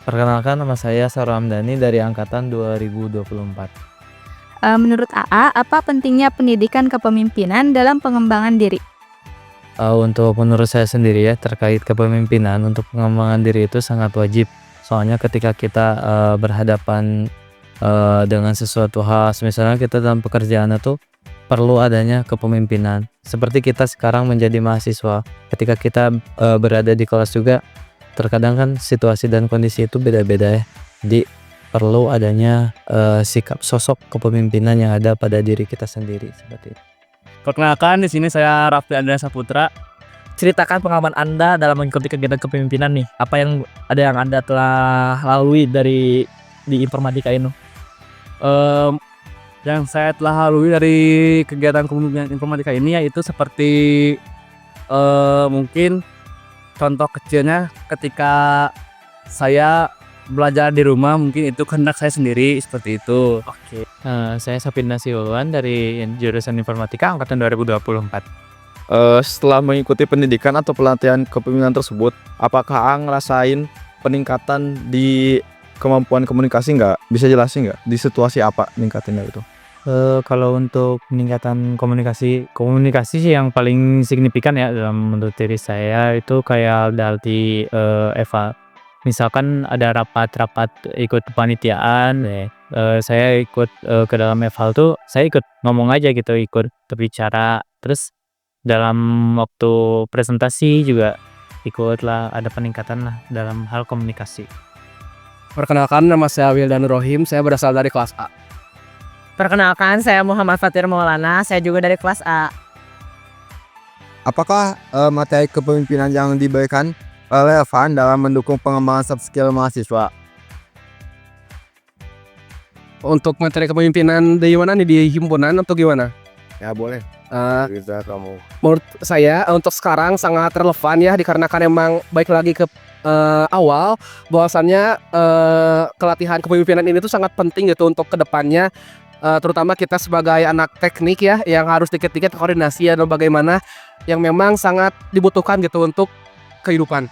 Perkenalkan, nama saya Sarul Hamdani dari angkatan 2024. Menurut AA, apa pentingnya pendidikan kepemimpinan dalam pengembangan diri? Untuk menurut saya sendiri ya, terkait kepemimpinan untuk pengembangan diri itu sangat wajib. Soalnya ketika kita berhadapan dengan sesuatu hal, misalnya kita dalam pekerjaan itu perlu adanya kepemimpinan. Seperti kita sekarang menjadi mahasiswa, ketika kita berada di kelas juga, terkadang kan situasi dan kondisi itu beda-beda ya. Jadi perlu adanya sikap sosok kepemimpinan yang ada pada diri kita sendiri seperti itu. Perkenalkan, di sini saya Raffi Andrea Saputra. Ceritakan pengalaman Anda dalam mengikuti kegiatan kepemimpinan nih. Apa yang Anda telah lalui di informatika ini? Yang saya telah lalui dari kegiatan kepemimpinan informatika ini yaitu seperti mungkin contoh kecilnya ketika saya belajar di rumah, mungkin itu kehendak saya sendiri seperti itu. Oke. Saya Sapinda Siulwan dari jurusan Informatika angkatan 2024. Setelah mengikuti pendidikan atau pelatihan kepemimpinan tersebut, apakah ngerasain peningkatan di kemampuan komunikasi nggak? Bisa jelasin nggak di situasi apa meningkatinnya itu? Kalau untuk peningkatan komunikasi sih yang paling signifikan ya dalam menurut diri saya itu kayak dari Eva. Misalkan ada rapat ikut kepanitiaan, saya ikut ke dalam eval tuh saya ikut ngomong aja gitu, ikut berbicara. Terus dalam waktu presentasi juga ikutlah, ada peningkatan lah dalam hal komunikasi. Perkenalkan, nama saya Wildan Rohim, saya berasal dari kelas A. Perkenalkan, saya Muhammad Fatir Maulana, saya juga dari kelas A. Apakah materi kepemimpinan yang diberikan relevan dalam mendukung pengembangan soft skill mahasiswa? Untuk materi kepemimpinan di mana nih, di himpunan atau gimana? Ya boleh. Bisa kamu. Menurut saya untuk sekarang sangat relevan ya, dikarenakan emang baik lagi ke awal bahwasannya kelatihan kepemimpinan ini tuh sangat penting gitu untuk kedepannya, terutama kita sebagai anak teknik ya yang harus dikit-dikit koordinasi dan bagaimana yang memang sangat dibutuhkan gitu untuk kehidupan.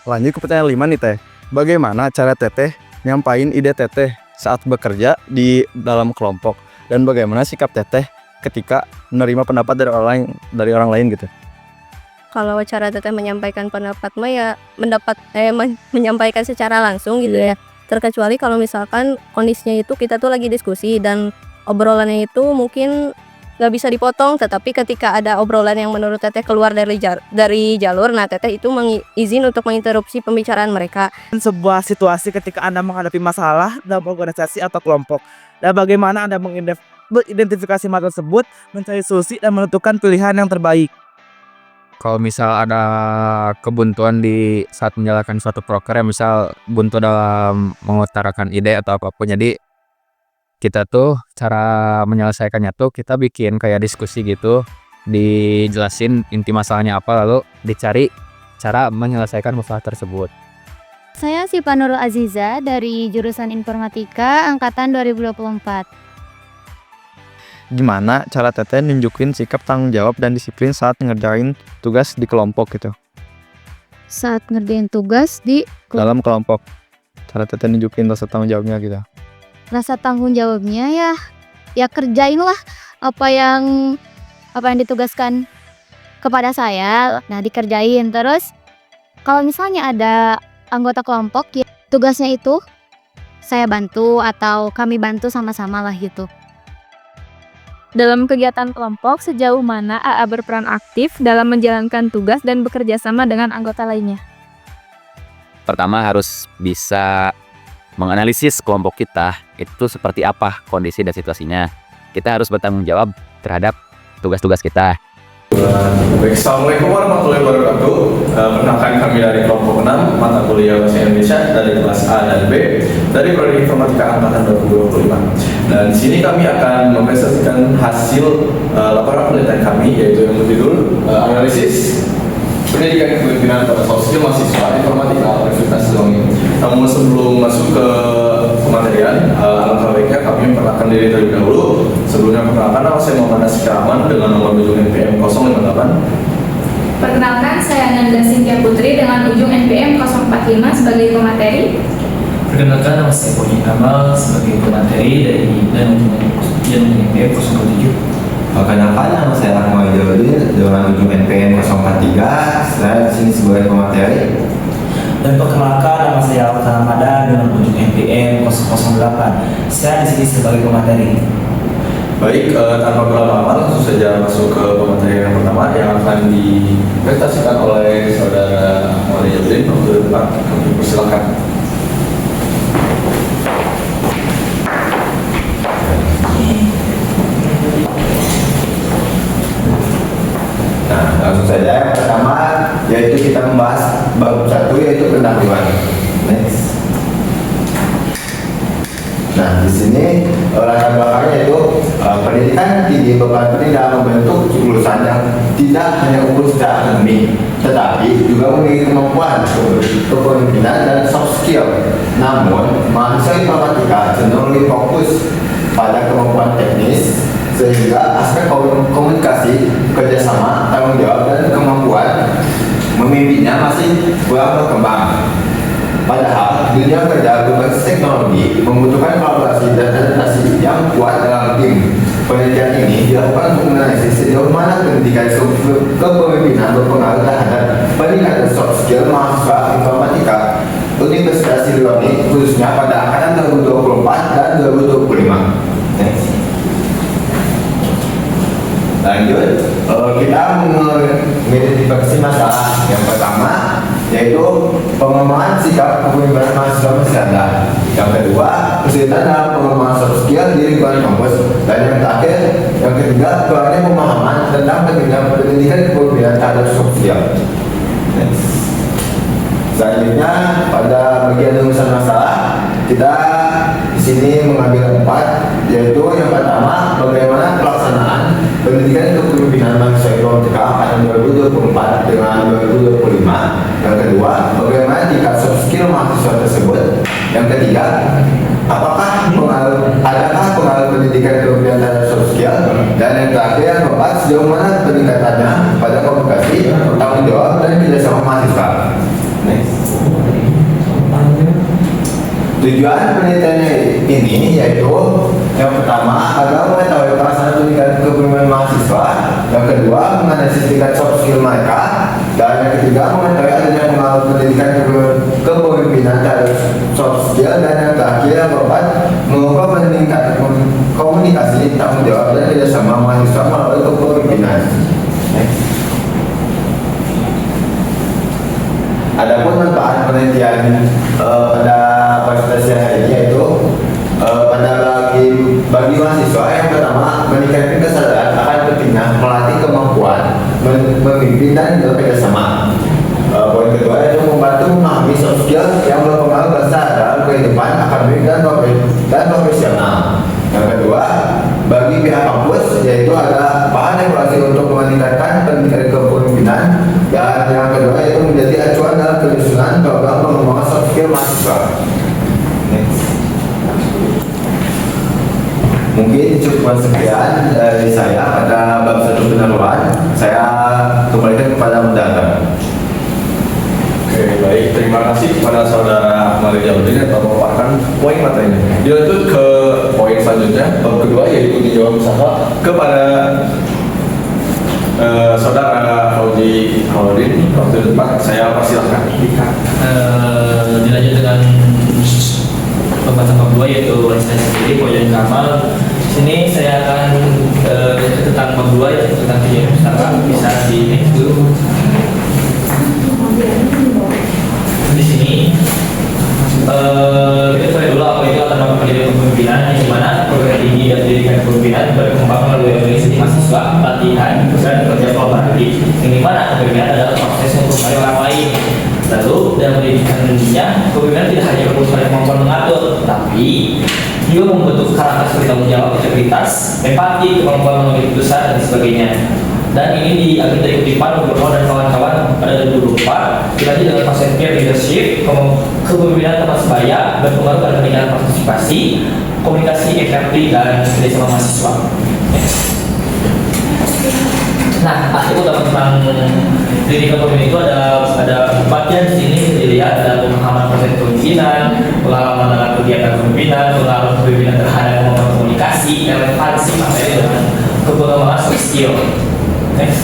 Lanjut ke pertanyaan 5 nih Teh. Bagaimana cara Teteh nyampain ide Teteh saat bekerja di dalam kelompok, dan bagaimana sikap Teteh ketika menerima pendapat dari orang lain gitu? Kalau cara teteh menyampaikan pendapat mah ya menyampaikan secara langsung gitu ya. Terkecuali kalau misalkan kondisinya itu kita tuh lagi diskusi dan obrolannya itu mungkin nggak bisa dipotong, tetapi ketika ada obrolan yang menurut teteh keluar dari jalur, nah teteh itu izin untuk menginterupsi pembicaraan mereka. Sebuah situasi ketika Anda menghadapi masalah dalam organisasi atau kelompok, dan bagaimana Anda mengidentifikasi masalah tersebut, mencari solusi dan menentukan pilihan yang terbaik. Kalau misal ada kebuntuan di saat menjalankan suatu proker, ya misal buntu dalam mengutarakan ide atau apapun, jadi kita tuh cara menyelesaikannya tuh kita bikin kayak diskusi gitu, dijelasin inti masalahnya apa, lalu dicari cara menyelesaikan masalah tersebut. Saya Sipa Nurul Aziza dari jurusan Informatika angkatan 2024. Gimana cara Teteh nunjukin sikap tanggung jawab dan disiplin saat ngerjain tugas di kelompok gitu? Saat ngerjain tugas di Dalam kelompok, cara Teteh nunjukin rasa tanggung jawabnya gitu. rasa tanggung jawabnya ya kerjainlah apa yang ditugaskan kepada saya. Nah, dikerjain. Terus kalau misalnya ada anggota kelompok ya tugasnya itu saya bantu atau kami bantu sama-sama lah gitu. Dalam kegiatan kelompok, sejauh mana AA berperan aktif dalam menjalankan tugas dan bekerja sama dengan anggota lainnya? Pertama harus bisa menganalisis kelompok kita itu seperti apa kondisi dan situasinya. Kita harus bertanggung jawab terhadap tugas-tugas kita. Baik, Assalamualaikum warahmatullahi wabarakatuh. Perkenalkan, kami dari kelompok 6 mata kuliah Bahasa Indonesia dari kelas A dan B dari Prodi Informatika angkatan 2025. Dan di sini kami akan mempresentasikan hasil laporan penelitian kami, yaitu yang berjudul analisis pendidikan kepemimpinan pada soft skill mahasiswa Informatika Universitas Silongi. Namun sebelum masuk ke pematerian, alangkah baiknya kami memperkenalkan diri terlebih dahulu. Sebelumnya, perkenalkan, nama saya Muhammad Nasir Rahman dengan nomor ujung NPM 058. Perkenalkan, saya Nanda Sintia Putri dengan ujung NPM 045 sebagai pemateri. Perkenalkan, nama saya Boni Kamal sebagai pemateri dari dan NPM 047. Perkenalkan, nama saya Akmal Jaludin dengan ujung NPM 043. Saya di sini sebagai pemateri. Dan perkenalkan, nama saya Alta Ramada dengan ujung NPM 008. Saya di sini sebagai pemateri. Baik, tanpa berlama-lama langsung saja masuk ke pemateri yang pertama yang akan dipresentasikan oleh saudara Akmal Jaludin. Untuk depan, kami persilakan. Nah, langsung saja yang pertama yaitu kita membahas bab 1 yaitu pendahuluan. Next. Nah, di sini latar belakangnya itu pendidikan tinggi berperan dalam membentuk lulusan yang tidak hanya unggul secara akademik, tetapi juga memiliki kemampuan kepemimpinan dan soft skill. Namun, mahasiswa informatika cenderung lebih fokus pada kemampuan teknis, sehingga aspek komunikasi, kerjasama, tanggung jawab, dan kemampuan memimpinnya masih kurang berkembang. Padahal dunia kerja berbasis teknologi membutuhkan kolaborasi dan adaptasi yang kuat dalam tim. Penelitian ini dilakukan untuk menganalisis sejauh mana pendidikan kepemimpinan berpengaruh terhadap peningkatan soft skill mahasiswa informatika Universitas Siliwangi, khususnya pada angkatan 2024 dan 2025. Next. Lanjut, kita mengidentifikasi masalah yang pertama yaitu pengembangan sikap kepemimpinan mahasiswa masih rendah. Yang kedua, kesulitan dalam pengembangan soft skill di lingkungan kampus. Dan yang terakhir, yang ketiga, kurangnya pemahaman tentang pendidikan kepemimpinan terhadap soft skill. Next. Selanjutnya, pada bagian rumusan masalah, kita di sini mengambil 4, yaitu yang pertama, bagaimana pelaksanaan pendidikan kepemimpinan mahasiswa informatika angkatan 2024 dengan 2025. Yang kedua, bagaimana tingkat soft skill mahasiswa tersebut. Yang ketiga, adakah pengaruh pendidikan kepemimpinan terhadap soft skill. Dan yang terakhir, yang keempat, sejauh mana peningkatannya pada komunikasi, tanggung jawab, dan kerjasama mahasiswa. Next. Tujuan penelitiannya ini yaitu yang pertama agar mengetahui pelaksanaan pendidikan kepemimpinan mahasiswa, yang kedua menganalisis tingkat soft skill mereka, dan yang ketiga mengetahui adanya pengaruh pendidikan kepemimpinan terhadap soft skill, dan yang terakhir yang keempat mengukur meningkatkan komunikasi, tanggung jawab, dan kerjasama mahasiswa melalui kepemimpinan. Adapun manfaat penelitian pada presentasi hari ini yaitu bagi mahasiswa yang pertama meningkatkan kesadaran akan pentingnya melatih kemampuan memimpin dan bekerjasama. Poin kedua yaitu membantu memahami soft skill yang berpengaruh besar dalam kehidupan akademik dan profesional. Yang kedua, bagi pihak kampus yaitu ada bahan evaluasi untuk meningkatkan pendidikan kepemimpinan, dan yang kedua yaitu menjadi acuan dalam penyusunan program pengembangan soft skill mahasiswa. Next. Mungkin cukup sekian dari saya pada bab 1 pendahuluan. Saya kembalikan kepada moderator. Oke, baik. Terima kasih kepada saudara Akmal Jaludin yang telah memaparkan poin materinya. Dilanjut ke poin selanjutnya, bab kedua yaitu tinjauan usaha kepada saudara Fauzi Haludin. Waktu depan saya persilahkan. Dilanjut dengan pembahasan bab 2 yaitu saya sendiri Boyan Kamal. Sini saya akan tentang bab 2 yaitu tentang tinjauan usaha. Bisa di next dulu. Di sini kita cari dulu apa itu latar belakang pendidikan kepemimpinan, yang mana program tinggi dan pendidikan kepemimpinan berkembang melalui organisasi mahasiswa, latihan, dan kerja kolaboratif. Yang dimana kepemimpinan adalah proses untuk orang lain. Lalu dalam pendidikannya, kepemimpinan tidak hanya fokus pada kemampuan mengatur, tapi juga membentuk karakter seperti tanggung jawab, integritas, empati, kemampuan mengambil keputusan, dan sebagainya. Dan ini diambil dari kutipan Nugroho dan kawan-kawan pada 2024. Dilanjut dengan konsep peer leadership, kepemimpinan teman sebaya, berpengaruh pada peningkatan partisipasi, komunikasi, empati, dan kerjasama mahasiswa. Nah, arti utama tentang pendidikan pemimpin itu ada bagian di sini bisa dilihat ada pemahaman proses kepemimpinan, pengalaman dalam kegiatan kepemimpinan, pengalaman kepemimpinan terhadap kemampuan komunikasi, relevansi materi dengan kepengembangan soft skill. Next.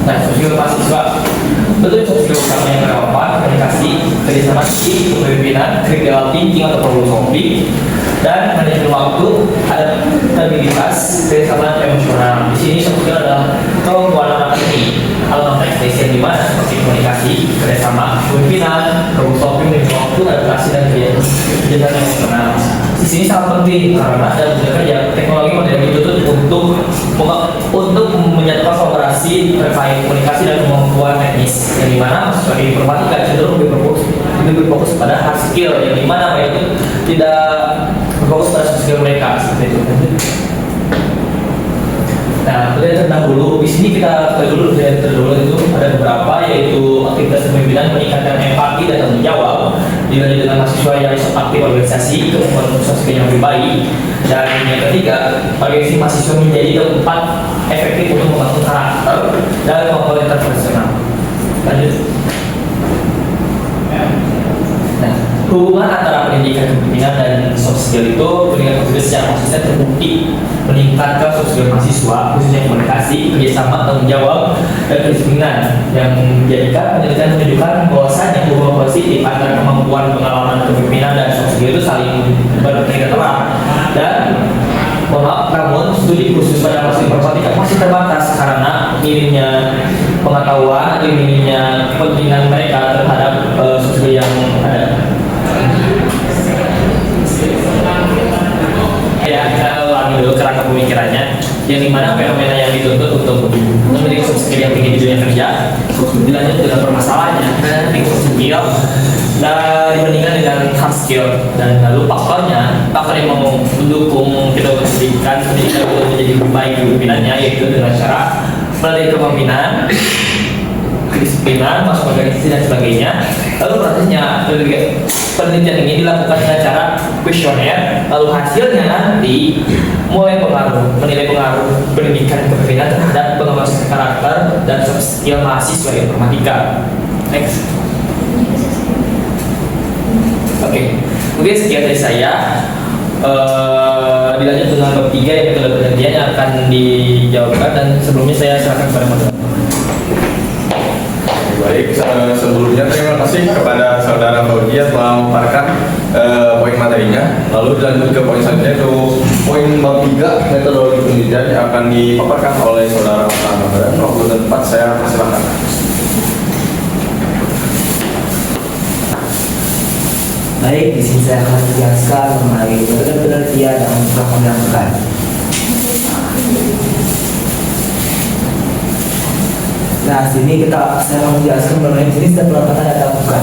Nah, soft skill mahasiswa betul soft skill utama yang relevan, komunikasi, kerjasama tim, kepemimpinan, critical thinking atau problem solving, dan manajemen waktu, adaptabilitas, kerjasama emosional. Di sini soft skill adalah kemampuan anak ini atau presentation di mana seperti komunikasi, kerjasama, kepemimpinan, problem solving, manajemen waktu, adaptasi dan kerjasama emosional. Di sini sangat penting karena dalam dunia kerja teknologi modern dituntut untuk menyatukan kolaborasi terkait komunikasi dan kemampuan teknis, yang dimana sebagai informatika cenderung lebih berfokus pada hard skill, yang dimana mereka itu tidak berfokus pada soft skill mereka seperti itu. Nah, kita terdahulu di sini kita terdahulu itu ada beberapa, yaitu aktivitas kepemimpinan meningkatkan empati dan tanggung jawab, dilanjut dengan mahasiswa yang aktif organisasi, kemampuan soft skill yang lebih baik, dan yang ketiga, bagaimana mahasiswa menjadi keempat efektif untuk membangun karakter dan kemampuan interpersonal. Lanjut. Nah, hubungan antara pendidikan kepemimpinan dan soft skill itu pendidikan kepemimpinan secara konsisten terbukti meningkatkan soft skill mahasiswa, khususnya komunikasi, kerjasama, tanggung jawab, dan kedisiplinan, yang menjadikan penelitian menunjukkan bahwasannya hubungan positif antara kemampuan pengalaman kepemimpinan dan soft skill itu saling berkaitan erat. Dan namun studi khusus pada informatika masih terbatas karena minimnya pengetahuan, minimnya kepentingan mereka terhadap soft skill yang ada. Ya, kita ulangi dulu kerangka pemikirannya, yang dimana fenomena yang dituntut untuk memiliki soft skill yang tinggi di dunia kerja dilanjut dengan permasalahannya soft skill dan dibandingkan dengan hard skill, dan lalu faktor yang mendukung kita pendidikan itu menjadi lebih baik kepemimpinannya, yaitu dengan cara melatih kepemimpinan, kedisiplinan, masuk organisasi dan sebagainya. Lalu prosesnya penelitian ini dilakukan dengan cara kuesioner, lalu hasilnya nanti menilai pengaruh pendidikan kepemimpinan terhadap pengembangan karakter dan soft skill mahasiswa informatika. Next. Oke, mungkin sekian dari saya. Dilanjut dengan bab 3 yang metode penelitian yang akan dijawabkan, dan sebelumnya saya serahkan kepada moderator. Baik, sebelumnya terima kasih kepada saudara Faudi yang telah memaparkan poin materinya. Lalu dilanjut ke poin selanjutnya, yaitu poin bab 3 metodologi penelitian yang akan dipaparkan oleh saudara Muhammad. Waktu dan tempat saya persilakan. Baik, di sini saya akan menjelaskan mengenai metode penelitian yang telah kami lakukan. Nah, sini saya akan menjelaskan mengenai jenis dan pendekatan yang dilakukan.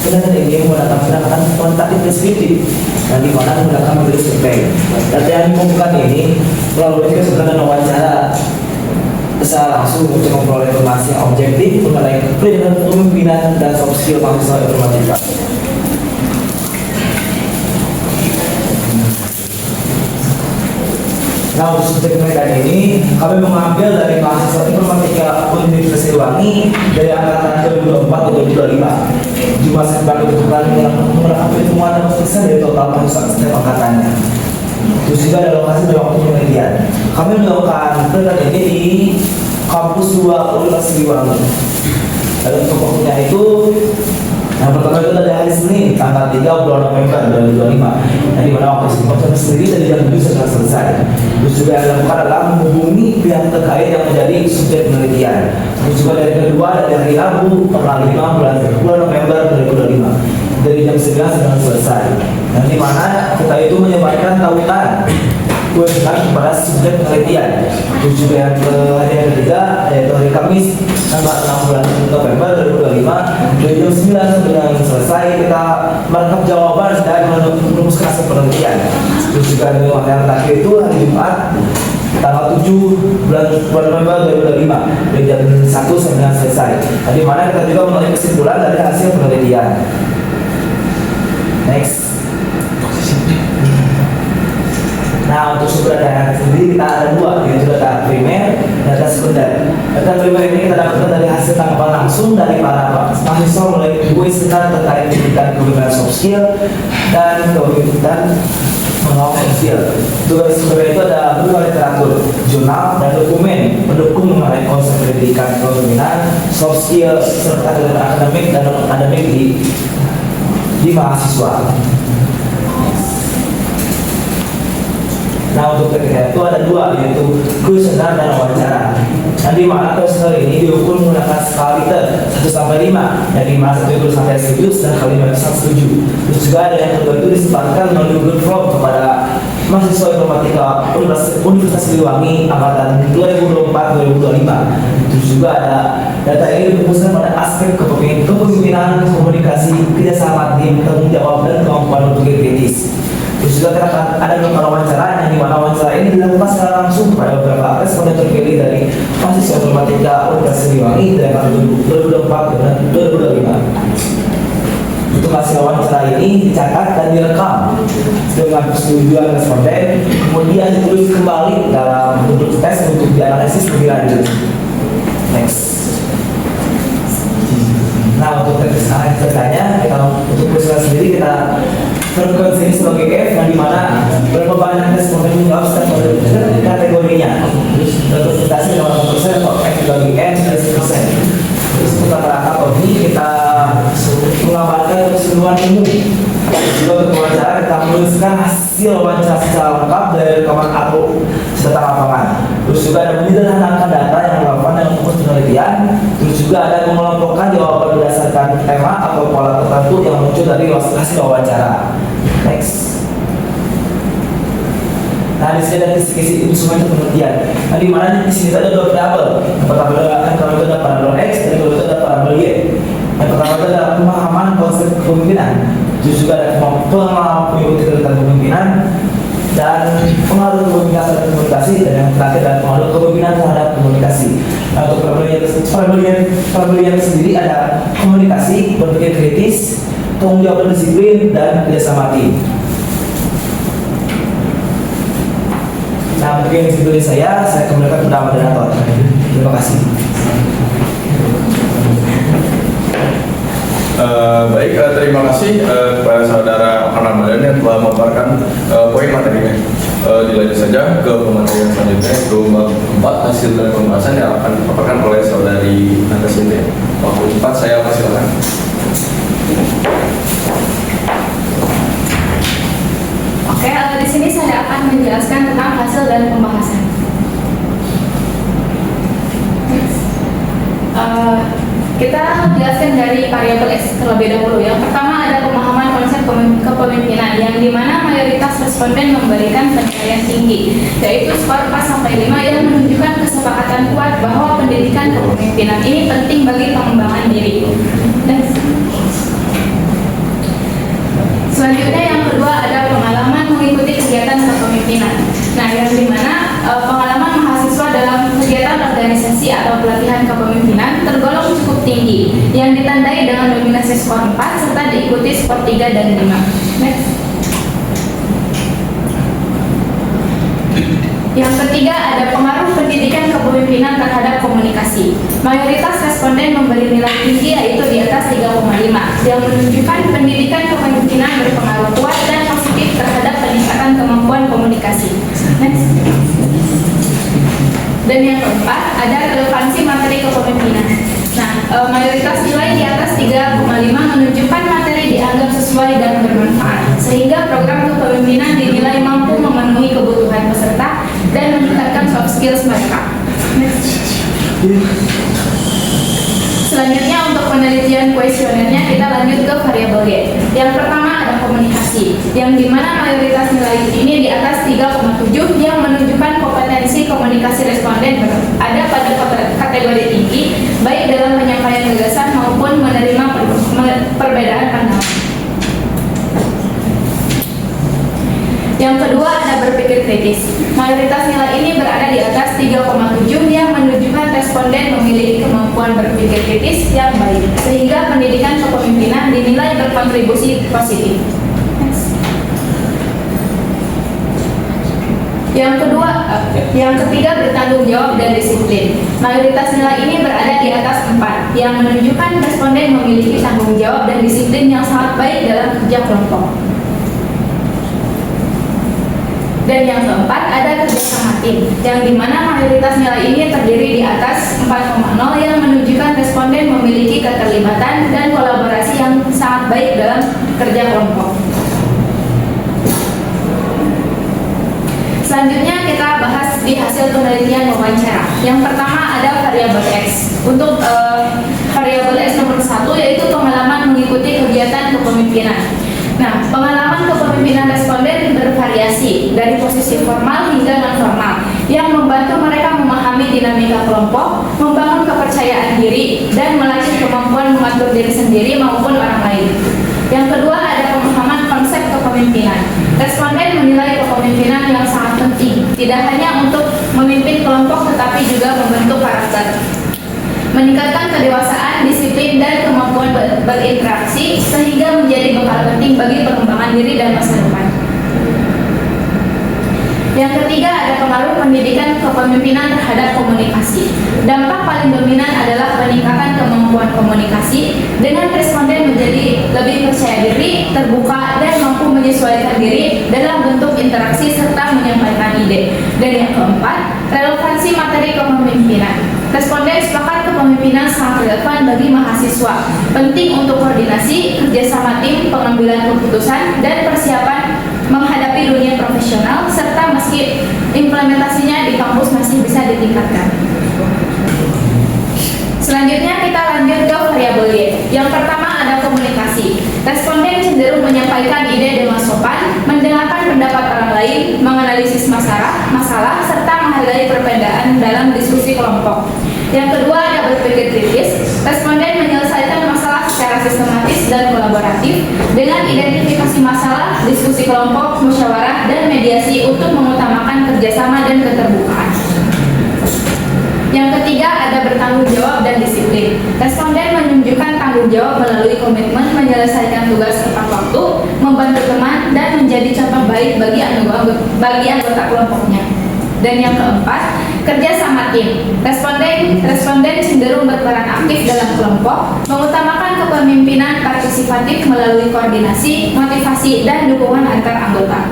Pendekatan ini menggunakan pendekatan kuantitatif deskriptif, yang dimana menggunakan metode survei. Data yang dikumpulkan ini melalui kesempatan wawancara secara langsung untuk memperoleh informasi yang objektif mengenai pendidikan kepemimpinan dan soft skill mahasiswa informatika. Nah, untuk subjek penelitian ini kami mengambil dari mahasiswa informatika Universitas Siliwangi dari angkatan 2024 atau 2025. Jumlah sampel dibutuhkan merangkap temuan dan persen dari total mahasiswa setiap angkatannya. Terus juga ada lokasi dan waktu penelitian. Kami melakukan penelitian ini di kampus 2 Universitas Siliwangi. Dan untuk waktunya itu yang pertama itu dari hari Senin tanggal 3 bulan November 2025, yang dimana waktu itu sendiri dari jam 7 sudah selesai. Terus juga yang dilakukan adalah menghubungi pihak terkait yang menjadi subjek penelitian. Terus juga dari kedua dari hari Rabu tanggal 5 bulan November 2025 dari jam 9 sudah selesai. Yang dimana kita itu menyampaikan tautan kuesioner kepada subjek penelitian. Terus juga yang ketiga yaitu hari Kamis tanggal 6 bulan November 2025 dari jam 9 sudah selesai kita merangkap jawaban dan merumuskan hasil penelitian. Terus juga yang terakhir itu hari Jumat tanggal 7 bulan November 2025 dari jam 1 sampai selesai. Di mana kita juga mengambil kesimpulan dari hasil penelitian. Next. Nah, untuk sumber data sendiri kita ada dua, yaitu data primer dan data sekunder. Data primer ini kita dapatkan dari hasil tangkapan langsung dari para mahasiswa mulai kuis terkait pendidikan kepemimpinan soft skill dan kepemimpinan mengenal skill. Tugas sumber itu ada berupa literatur, jurnal, dan dokumen pendukung mengenai konsep pendidikan kepemimpinan soft skill serta kegiatan akademik dan non akademik di mahasiswa. Nah, untuk kegiatan itu ada dua, yaitu kuesioner dan wawancara. Nah, di mana kuesioner ini diukur menggunakan skala Likert 1 sampai 5, yang di mana 1 itu sampai 7 dan kalimat bisa 7. Terus juga ada yang kedua itu disempatkan melalui Google Form kepada mahasiswa informatika Universitas Siliwangi angkatan 2024-2025. Terus juga ada data ini difokuskan pada aspek kepemimpinan, komunikasi, kerjasama tim, tanggung jawab, dan kemampuan untuk kritis. Terus juga kita ada beberapa wawancara yang dimana wawancara ini dilakukan secara langsung pada beberapa responden terpilih dari mahasiswa informatika Universitas Siliwangi dari tahun 2024 dan 2025. Untuk hasil wawancara ini dicatat dan direkam dengan persetujuan responden, kemudian ditulis kembali dalam bentuk tes untuk dianalisis lebih lanjut. Next. Nah, untuk tes ceritanya untuk kuesioner sendiri kita berkonsep ini sebagai F, yang dimana berapa banyak responden menjawab setiap kategorinya. Untuk presentasi 80% atau F bagi N 10%. Terus untuk kata-kata ini kita menggambarkan keseluruhan umum. Juga untuk wawancara kita menuliskan hasil wawancara secara lengkap dari rekaman atau data lapangan. Terus juga ada menyederhanakan data yang relevan dengan fokus penelitian. Terus juga ada mengelompokkan jawaban berdasarkan tema atau pola tertentu yang muncul dari hasil wawancara. Next. Nah, di sini ada kisi instrumen penelitian. Nah, di mana di sini ada dua variabel. Yang pertama itu ada variabel X, dan yang kedua itu ada variabel Y. Yang pertama itu ada pemahaman konsep kepemimpinan. Terus juga ada pengalaman mengikuti kegiatan kepemimpinan dan pengaruh komunikasi dan komunikasi, dan yang terakhir adalah pengaruh kepemimpinan terhadap komunikasi. Nah, untuk variabel yang sendiri ada komunikasi, berpikir kritis, tanggung jawab disiplin, dan kerjasama tim. Nah, mungkin itu dari saya kembalikan kepada moderator. Terima kasih. Baik, terima kasih kepada saudara Ramadan yang telah memaparkan poin materinya. Dilanjut saja ke pemateri yang selanjutnya, yaitu bab 4 hasil dari pembahasan yang akan dipaparkan oleh saudari Nanda Sintia. Waktu 4 saya persilakan. Oke, di sini saya akan menjelaskan tentang hasil dan pembahasan. Kita jelaskan dari variabel X terlebih dahulu. Yang pertama ada pemahaman konsep kepemimpinan, yang dimana mayoritas responden memberikan penilaian tinggi, yaitu skor 4-5 yang menunjukkan kesepakatan kuat bahwa pendidikan kepemimpinan ini penting bagi pengembangan diri. Selanjutnya yang kedua ada pengalaman mengikuti kegiatan kepemimpinan. Nah, yang dimana pengalaman mahasiswa dalam kegiatan organisasi atau pelatihan kepemimpinan tergolong cukup tinggi, yang ditandai dengan dominasi skor 4 serta diikuti skor 3 dan 5. Next. Yang ketiga ada pengaruh pendidikan kepemimpinan terhadap komunikasi. Mayoritas responden memberi nilai tinggi, yaitu di atas 3,5, yang menunjukkan pendidikan kepemimpinan berpengaruh kuat dan positif terhadap peningkatan kemampuan komunikasi. Next. Dan yang keempat ada relevansi materi kepemimpinan. Nah, mayoritas nilai di atas 3,5 menunjukkan materi dianggap sesuai dan bermanfaat, sehingga program kepemimpinan dinilai mampu memenuhi kebutuhan peserta dan meningkatkan soft skills mereka. Selanjutnya untuk penelitian kuesionernya kita lanjut ke variabel Y. Yang pertama ada komunikasi, yang dimana mayoritas nilai ini di atas 3,7 yang menunjukkan kompetensi komunikasi responden ada pada kategori tinggi, baik dalam penyampaian gagasan maupun menerima perbedaan pandangan. Yang kedua ada berpikir kritis. Mayoritas nilai ini berada di atas 3,7 yang menunjukkan responden memiliki kemampuan berpikir kritis yang baik, sehingga pendidikan kepemimpinan dinilai berkontribusi positif. Yang ketiga bertanggung jawab dan disiplin. Mayoritas nilai ini berada di atas 4, yang menunjukkan responden memiliki tanggung jawab dan disiplin yang sangat baik dalam kerja kelompok. Dan yang keempat ada kerjasama tim, yang dimana mayoritas nilai ini terdiri di atas 4,0 yang menunjukkan responden memiliki keterlibatan dan kolaborasi yang sangat baik dalam kerja kelompok. Selanjutnya kita bahas di hasil penelitian wawancara. Yang pertama ada variabel X. Untuk variabel X nomor 1 yaitu pengalaman mengikuti kegiatan kepemimpinan. Nah, pengalaman kepemimpinan responden bervariasi dari posisi formal hingga non formal yang membantu mereka memahami dinamika kelompok, membangun kepercayaan diri, dan melatih kemampuan mengatur diri sendiri maupun orang lain. Yang kedua ada pemahaman konsep kepemimpinan. Responden menilai kepemimpinan yang sangat penting, tidak hanya untuk memimpin kelompok tetapi juga membentuk karakter, meningkatkan kedewasaan, disiplin, dan kemampuan berinteraksi sehingga menjadi bekal penting bagi pengembangan diri dan masa depan. Yang ketiga ada pengaruh pendidikan kepemimpinan terhadap komunikasi. Dampak paling dominan adalah peningkatan kemampuan komunikasi dengan responden menjadi lebih percaya diri, terbuka, dan mampu menyesuaikan diri dalam bentuk interaksi serta menyampaikan ide. Dan yang keempat, relevansi materi kepemimpinan. Responden sepakat kepemimpinan sangat relevan bagi mahasiswa, penting untuk koordinasi, kerjasama tim, pengambilan keputusan, dan persiapan menghadapi dunia profesional, serta meski implementasinya di kampus masih bisa ditingkatkan. Selanjutnya kita lanjut ke variabel Y. Yang pertama ada komunikasi. Responden cenderung menyampaikan ide dengan sopan, mendengarkan pendapat orang lain, menganalisis masalah, serta menghargai perbedaan dalam diskusi kelompok. Yang kedua ada berpikir kritis. Responden menyelesaikan masalah secara sistematis dan kolaboratif dengan identifikasi masalah, diskusi kelompok, musyawarah, dan mediasi untuk mengutamakan kerjasama dan keterbukaan. Yang ketiga ada bertanggung jawab dan disiplin. Responden menunjukkan tanggung jawab melalui komitmen menyelesaikan tugas tepat waktu, membantu teman, dan menjadi contoh baik bagi anggota kelompoknya. Dan yang keempat, kerja sama tim. Responden cenderung berperan aktif dalam kelompok, mengutamakan kepemimpinan partisipatif melalui koordinasi, motivasi, dan dukungan antar anggota.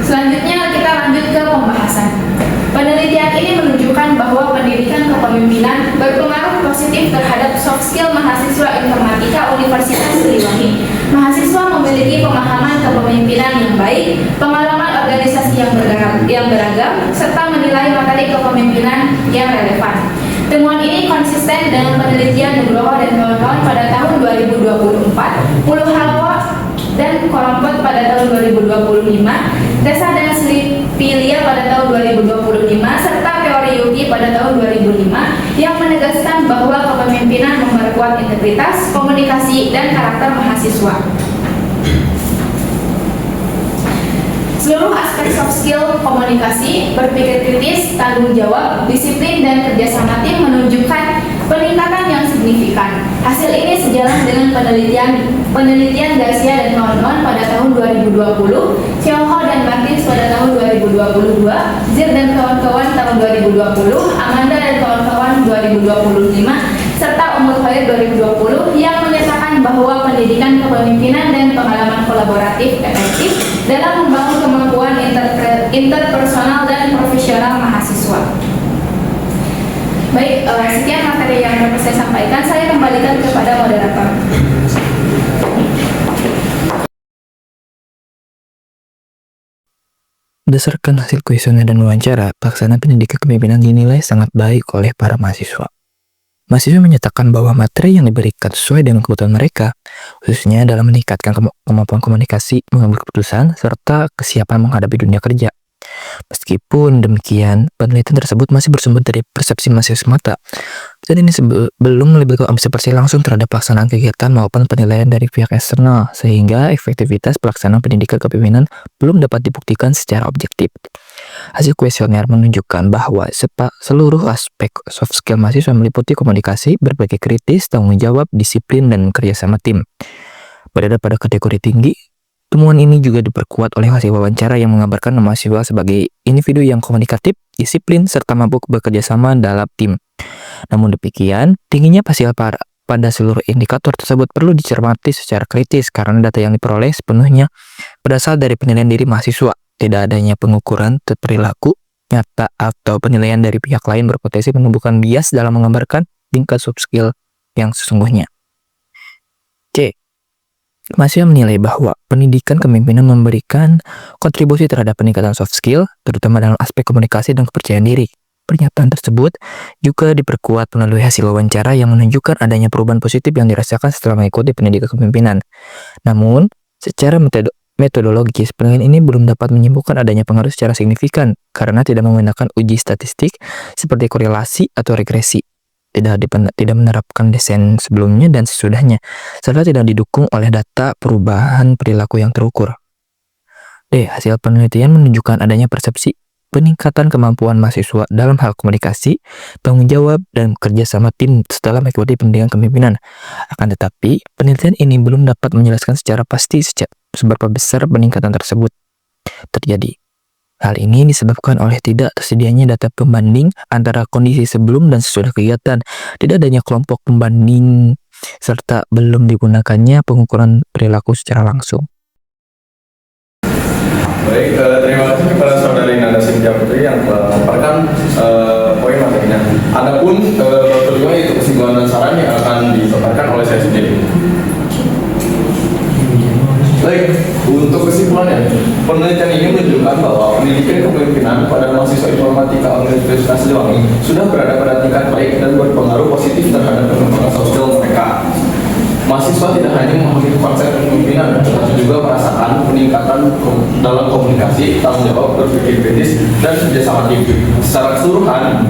Selanjutnya kita lanjut ke pembahasan. Penelitian ini menunjukkan bahwa pendidikan kepemimpinan berpengaruh positif terhadap soft skill mahasiswa informatika Universitas Siliwangi. Mahasiswa memiliki pemahaman kepemimpinan yang baik, pengalaman organisasi yang beragam, serta menilai materi kepemimpinan yang relevan. Temuan ini konsisten dengan penelitian Nugroho dan kawan-kawan pada tahun 2024, Puluhalwa dan Korompot pada tahun 2025, Desa dan Sripilia pada tahun 2025, serta teori Yuki pada tahun 2005 yang menegaskan bahwa kepemimpinan memperkuat integritas, komunikasi, dan karakter mahasiswa. Seluruh aspek soft skill komunikasi, berpikir kritis, tanggung jawab, disiplin, dan kerjasama tim menunjukkan peningkatan yang signifikan. Hasil ini sejalan dengan penelitian Garcia dan kawan-kawan pada tahun 2020, Xiaoho dan Martins pada tahun 2022, Zir dan kawan-kawan tahun 2020, Amanda dan kawan-kawan 2025, serta Umur Khair 2020 yang menyatakan bahwa pendidikan kepemimpinan dan pengalaman kolaboratif efektif dalam membangun kemampuan interpersonal dan profesional mahasiswa. Baik, sekian materi yang dapat saya sampaikan. Saya kembalikan kepada moderator. Berdasarkan hasil kuesioner dan wawancara, pelaksanaan pendidikan kepemimpinan dinilai sangat baik oleh para mahasiswa. Mahasiswa menyatakan bahwa materi yang diberikan sesuai dengan kebutuhan mereka, khususnya dalam meningkatkan kemampuan komunikasi, mengambil keputusan, serta kesiapan menghadapi dunia kerja. Meskipun demikian, penelitian tersebut masih bersumber dari persepsi mahasiswa semata, dan ini belum melibatkan observasi langsung terhadap pelaksanaan kegiatan maupun penilaian dari pihak eksternal, sehingga efektivitas pelaksanaan pendidikan kepemimpinan belum dapat dibuktikan secara objektif. Hasil kuesioner menunjukkan bahwa seluruh aspek soft skill mahasiswa meliputi komunikasi, berpikir kritis, tanggung jawab, disiplin, dan kerjasama tim. Berada pada kategori tinggi, Temuan ini juga diperkuat oleh hasil wawancara yang menggambarkan mahasiswa sebagai individu yang komunikatif, disiplin, serta mampu bekerja sama dalam tim. Namun demikian, tingginya hasil pada seluruh indikator tersebut perlu dicermati secara kritis karena data yang diperoleh sepenuhnya berasal dari penilaian diri mahasiswa. Tidak adanya pengukuran perilaku nyata atau penilaian dari pihak lain berpotensi menumbuhkan bias dalam menggambarkan tingkat soft skill yang sesungguhnya. C. Mahasiswa menilai bahwa pendidikan kepemimpinan memberikan kontribusi terhadap peningkatan soft skill, terutama dalam aspek komunikasi dan kepercayaan diri. Pernyataan tersebut juga diperkuat melalui hasil wawancara yang menunjukkan adanya perubahan positif yang dirasakan setelah mengikuti pendidikan kepemimpinan. Namun, secara metodologis, penilaian ini belum dapat menyimpulkan adanya pengaruh secara signifikan karena tidak menggunakan uji statistik seperti korelasi atau regresi. Tidak menerapkan desain sebelumnya dan sesudahnya, serta tidak didukung oleh data perubahan perilaku yang terukur. D. Hasil penelitian menunjukkan adanya persepsi peningkatan kemampuan mahasiswa dalam hal komunikasi, tanggung jawab, dan kerja sama tim setelah mengikuti pendidikan kepemimpinan. Akan tetapi, penelitian ini belum dapat menjelaskan secara pasti seberapa besar peningkatan tersebut terjadi. Hal ini disebabkan oleh tidak tersedianya data pembanding antara kondisi sebelum dan sesudah kegiatan, tidak adanya kelompok pembanding, serta belum digunakannya pengukuran perilaku secara langsung. Baik, terima kasih kepada Saudari Nanda Sintia Putri yang telah memaparkan poin materinya. Adapun kelima itu kesimpulan dan saran yang akan dipaparkan oleh saya sendiri. Baik, untuk kesimpulannya, penelitian ini menunjukkan bahwa pendidikan kepemimpinan pada mahasiswa informatika Universitas Siliwangi sudah berada pada tingkat baik dan berpengaruh positif terhadap perkembangan sosial mereka. Mahasiswa tidak hanya memahami konsep kepemimpinan, tetapi juga merasakan peningkatan dalam komunikasi, tanggung jawab, berpikir kritis, dan kerjasama tim. Secara keseluruhan,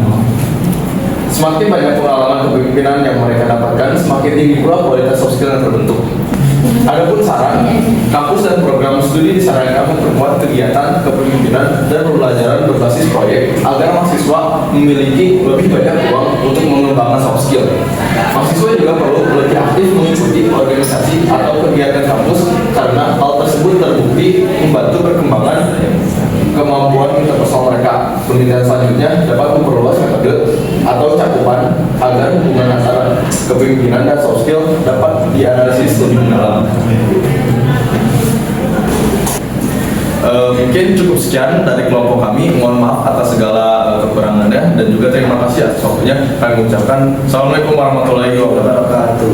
semakin banyak pengalaman kepemimpinan yang mereka dapatkan, semakin tinggi pula kualitas soft skill yang terbentuk. Adapun saran, kampus dan program studi disarankan memperkuat kegiatan kepemimpinan dan pembelajaran berbasis proyek agar mahasiswa memiliki lebih banyak ruang untuk mengembangkan soft skill. Mahasiswa juga perlu lebih aktif mengikuti organisasi atau kegiatan kampus karena hal tersebut terbukti membantu perkembangan kemampuan interpersonal mereka. Penelitian selanjutnya dapat memperluas metode atau cakupan agar hubungan antara kepemimpinan dan soft skill dapat dianalisis lebih mendalam. Mungkin cukup sekian dari kelompok kami. Mohon maaf atas segala kekurangannya dan juga terima kasih atas waktunya. Kami mengucapkan Assalamualaikum warahmatullahi wabarakatuh.